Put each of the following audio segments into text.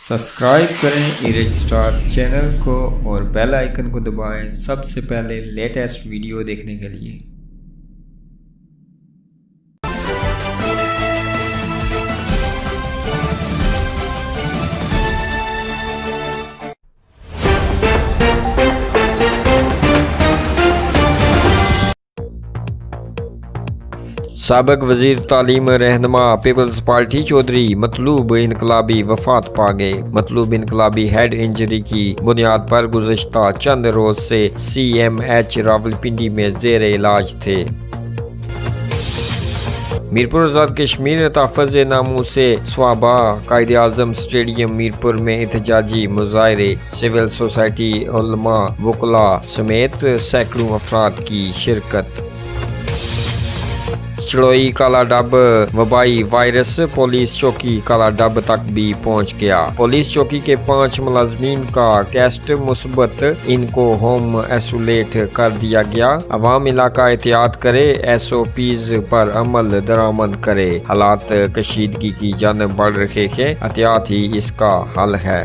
Subscribe करें erase star channel को और बेल आइकन को दबाएं सबसे पहले लेटेस्ट वीडियो देखने के लिए। साबिक वजीर तालीम रहनुमा पीपल्स पार्टी चौधरी मतलूब इनकलाबी वफात पा गए। मतलूब इनकलाबी हेड इंजरी की बुनियाद पर गुज़श्ता चंद रोज से CMH रावलपिंडी में जेर इलाज थे। मीरपुर आज़ाद कश्मीर तहफ़्फ़ुज़ नामू से स्वाबा कायदे आज़म स्टेडियम मीरपुर में एहतजाजी मुजाहरे, सिविल सोसाइटी उलमा वकला समेत सैकड़ों अफराद की शिरकत। चड़ोई काला डब वबाई वायरस पुलिस चौकी काला डब तक भी पहुंच गया। पुलिस चौकी के 5 मुलाजमीन का टेस्ट मुस्बत, इनको होम आइसोलेट कर दिया गया। अवाम इलाका एहतियात करे, SOPs पर अमल दरामद करे। हालात कशीदगी की जानब बढ़ रहे हैं, एहतियात ही इसका हल है।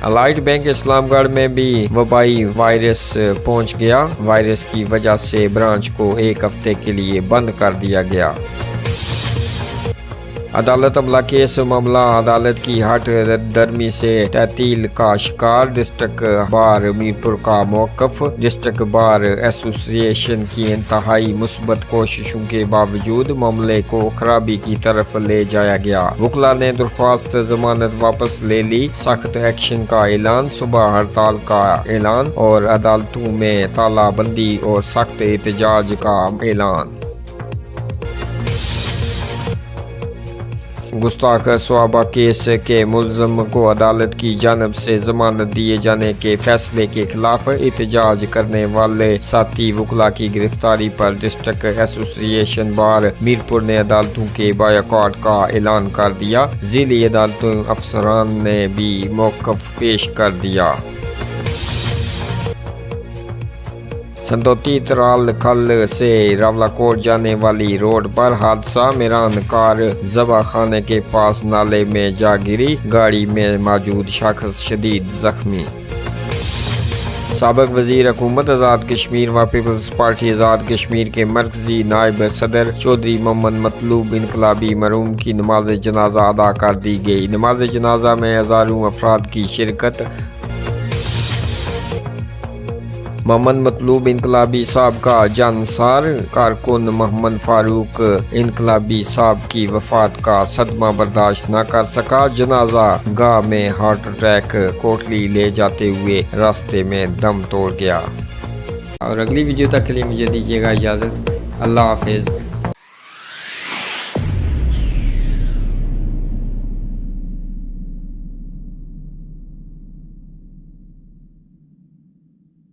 अलाइड बैंक इस्लामगढ़ में भी वबाई वायरस पहुंच गया। वायरस की वजह से ब्रांच को 1 हफ्ते के लिए बंद कर दिया गया। अदालत अमला केस मामला अदालत की हट दरमी से तहतील का शिकार। डिस्ट्रिक्ट बार मीरपुर का मौकफ। डिस्ट्रिक्ट बार एसोसिएशन की इंतहाई मुस्बत कोशिशों के बावजूद मामले को खराबी की तरफ ले जाया गया। वकला ने दरख्वास्त जमानत वापस ले ली। सख्त एक्शन का ऐलान, सुबह हड़ताल का ऐलान और अदालतों में तालाबंदी और सख्त एहतजाज का ऐलान। गुस्ताख स्वाबा केस के मुल्ज़म को अदालत की जानब से जमानत दिए जाने के फैसले के खिलाफ एहतजाज करने वाले साथी वकला की गिरफ्तारी पर डिस्ट्रिक्ट एसोसिएशन बार मीरपुर ने अदालतों के बायकॉट का ऐलान कर दिया। ज़िली अदालतों अफसरान ने भी मौक़िफ़ पेश कर दिया। संदोती तराल खल से रावलाकोट जाने वाली रोड पर हादसा। मेरान कार जबा खाने के पास नाले में जा गिरी। गाड़ी में मौजूद शख्स शदीद जख्मी। साबिक वजीर हुकूमत आज़ाद कश्मीर व पीपल्स पार्टी आज़ाद कश्मीर के मरकजी नायब सदर चौधरी मोहम्मद मतलूब इनकलाबी मरहूम की नमाज जनाजा अदा कर दी गई। नमाज जनाजा में हज़ारों अफराद की शिरकत। मोहम्मद मतलूब इनकलाबी साहब का जानसार कारकुन मोहम्मद फारूक इनकलाबी साहब की वफात का सदमा बर्दाश्त न कर सका। जनाजा गाह में हार्ट अटैक, कोटली ले जाते हुए रास्ते में दम तोड़ गया। और अगली वीडियो तक के लिए मुझे दीजिएगा इजाज़त। अल्लाह हाफिज़।